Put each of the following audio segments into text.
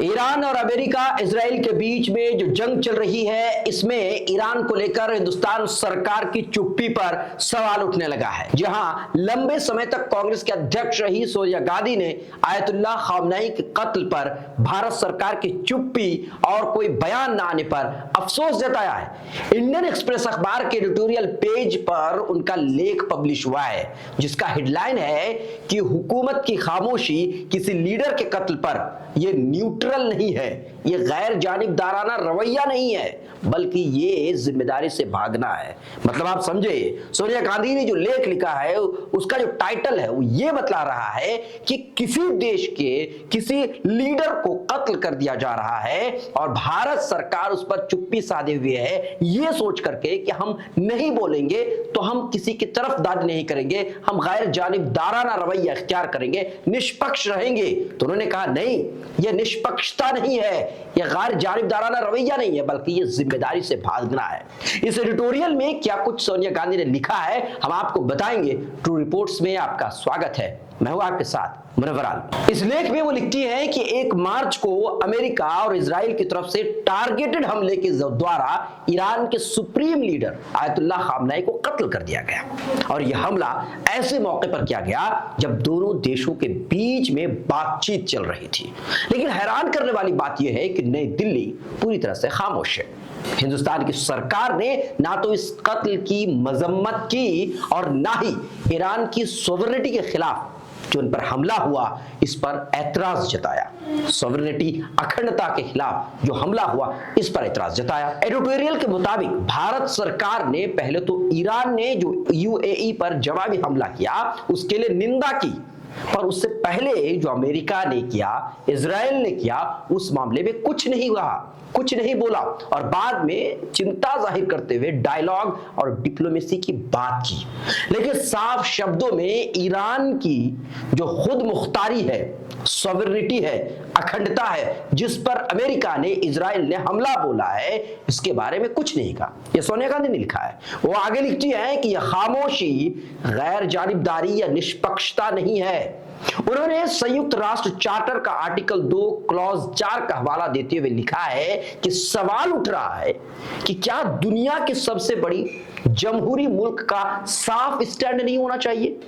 Iran और America Israel के बीच में जो जंग चल रही है, इसमें ईरान को लेकर हिंदुस्तान सरकार की चुप्पी पर सवाल उठने लगा है। जहां लंबे समय तक कांग्रेस के अध्यक्ष रही सोनिया गांधी ने आयतुल्लाह खामनेई के कत्ल पर भारत सरकार की चुप्पी और कोई बयान न आने पर अफसोस जताया है। इंडियन एक्सप्रेस अखबार के एडिटोरियल पेज पर उनका लेख पब्लिश हुआ है, जिसका हेडलाइन है कि हुकूमत की खामोशी किसी लीडर के कत्ल पर यह न्यूट्रल नहीं है, ये गैर जानिबदाराना रवैया नहीं है, बल्कि ये जिम्मेदारी से भागना है। मतलब आप समझे, सोनिया गांधी ने जो लेख लिखा है उसका जो टाइटल है वो ये बतला रहा है कि किसी देश के किसी लीडर को कत्ल कर दिया जा रहा है और भारत सरकार उस पर चुप्पी साधे हुए है, ये सोच करके कि हम नहीं बोलेंगे तो हम किसी की तरफदारी नहीं करेंगे, हम गैर जानिबदाराना रवैया इख्तियार करेंगे, निष्पक्ष रहेंगे। तो उन्होंने कहा नहीं, यह निष्पक्षता नहीं है, यह गैर जानिबदाराना रवैया नहीं है, बल्कि यह जिम्मेदारी से भागना है। इस एडिटोरियल में क्या कुछ सोनिया गांधी ने लिखा है हम आपको बताएंगे। ट्रू रिपोर्ट्स में आपका स्वागत है, मैं हूं आपके साथ मुनव्वर आलम। इस लेख में वो लिखती है कि 1 मार्च को अमेरिका और इजराइल की तरफ से टारगेटेड हमले के द्वारा ईरान के सुप्रीम लीडर आयतुल्लाह खामनेई को कत्ल कर दिया गया और यह हमला ऐसे मौके पर किया गया जब दोनों देशों के बीच में बातचीत चल रही थी। लेकिन हैरान करने वाली बात यह है कि नई दिल्ली पूरी तरह से खामोश है। हिंदुस्तान की सरकार ने ना तो इस कत्ल की मजम्मत की और ना ही ईरान की सॉवरेनिटी के खिलाफ जो उन पर हमला हुआ इस पर ऐतराज जताया। सॉवरेनिटी अखंडता के खिलाफ जो हमला हुआ इस पर ऐतराज जताया। एडिटोरियल के मुताबिक भारत सरकार ने पहले तो ईरान ने जो यूएई पर जवाबी हमला किया उसके लिए निंदा की, पर उससे पहले जो अमेरिका ने किया, इजराइल ने किया, उस मामले में कुछ नहीं हुआ, कुछ नहीं बोला और बाद में चिंता जाहिर करते हुए डायलॉग और डिप्लोमेसी की बात की। लेकिन साफ शब्दों में ईरान की जो खुद मुख्तारी है, सॉवरेनिटी है, अखंडता है, जिस पर अमेरिका ने, इजराइल ने हमला बोला है, इसके बारे में कुछ नहीं कहा। यह सोनिया गांधी ने लिखा है। वो आगे लिखती है कि यह खामोशी गैर जानिबदारी या निष्पक्षता नहीं है। उन्होंने संयुक्त राष्ट्र चार्टर का आर्टिकल 2 क्लॉज 4 का हवाला देते हुए लिखा है कि सवाल उठ रहा है कि क्या दुनिया के सबसे बड़ी जमहूरी मुल्क का साफ स्टैंड नहीं होना चाहिए?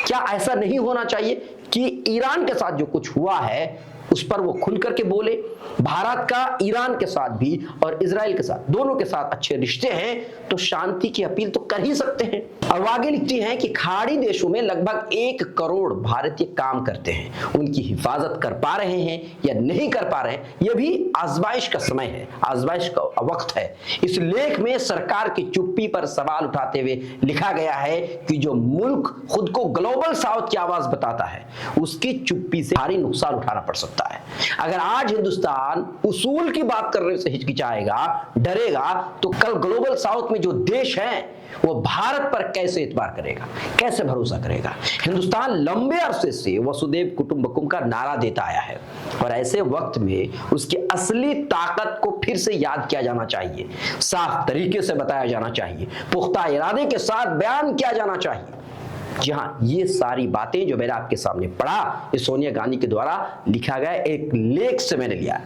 क्या ऐसा नहीं होना चाहिए कि ईरान के साथ जो कुछ हुआ है उस पर वो खुल करके बोले? भारत का ईरान के साथ भी और इजराइल के साथ, दोनों के साथ अच्छे रिश्ते हैं, तो शांति की अपील तो कर ही सकते हैं। और आगे लिखती हैं कि खाड़ी देशों में लगभग 1 करोड़ भारतीय काम करते हैं, उनकी हिफाजत कर पा रहे हैं या नहीं कर पा रहे हैं, यह भी आजमाइश का समय है, आजमाइश का वक्त है। इस लेख में सरकार की चुप्पी पर सवाल उठाते हुए लिखा गया है कि जो मुल्क खुद को ग्लोबल साउथ की आवाज बताता है उसकी चुप्पी से भारी नुकसान उठाना पड़ सकता है। अगर आज हिंदुस्तान उसूल की बात करने से हिचकिचाएगा, डरेगा, तो कल ग्लोबल साउथ में जो देश हैं वो भारत पर कैसे एतबार करेगा, कैसे भरोसा करेगा? हिंदुस्तान लंबे अरसे से वसुदेव कुटुंबकम का नारा देता आया है और ऐसे वक्त में उसकी असली ताकत को फिर से याद किया जाना चाहिए, साफ तरीके से बताया जाना चाहिए, पुख्ता इरादे के साथ बयान किया जाना चाहिए। जी हाँ, ये सारी बातें जो मैंने आपके सामने पढ़ा, ये सोनिया गांधी के द्वारा लिखा गया एक लेख से मैंने लिया।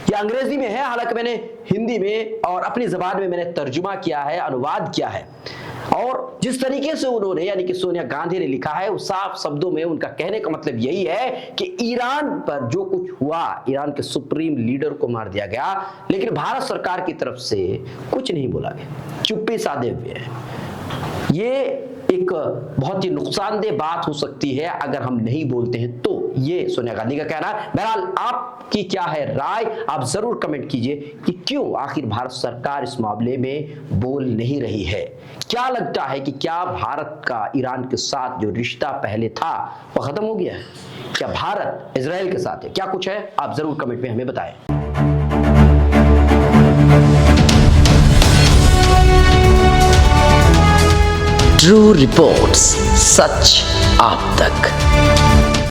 ये अंग्रेजी में है, हालांकि मैंने हिंदी में और अपनी जबान में मैंने तर्जुमा किया है, अनुवाद किया है। और जिस तरीके से उन्होंने, यानी कि सोनिया गांधी ने लिखा है, वो साफ शब्दों में उनका कहने का मतलब यही है कि ईरान पर जो कुछ हुआ, ईरान के सुप्रीम लीडर को मार दिया गया, लेकिन भारत सरकार की तरफ से कुछ नहीं बोला गया, चुप्पी साधे हुए है। ये एक बहुत ही नुकसानदेह बात हो सकती है अगर हम नहीं बोलते हैं तो, ये सोनिया गांधी का कहना है। बहरहाल आपकी क्या है राय, आप जरूर कमेंट कीजिए कि क्यों आखिर भारत सरकार इस मामले में बोल नहीं रही है। क्या लगता है कि क्या भारत का ईरान के साथ जो रिश्ता पहले था वो खत्म हो गया है? क्या भारत इजराइल के साथ है? क्या कुछ है, आप जरूर कमेंट में हमें बताएं। ट्रू रिपोर्ट्स, सच आप तक।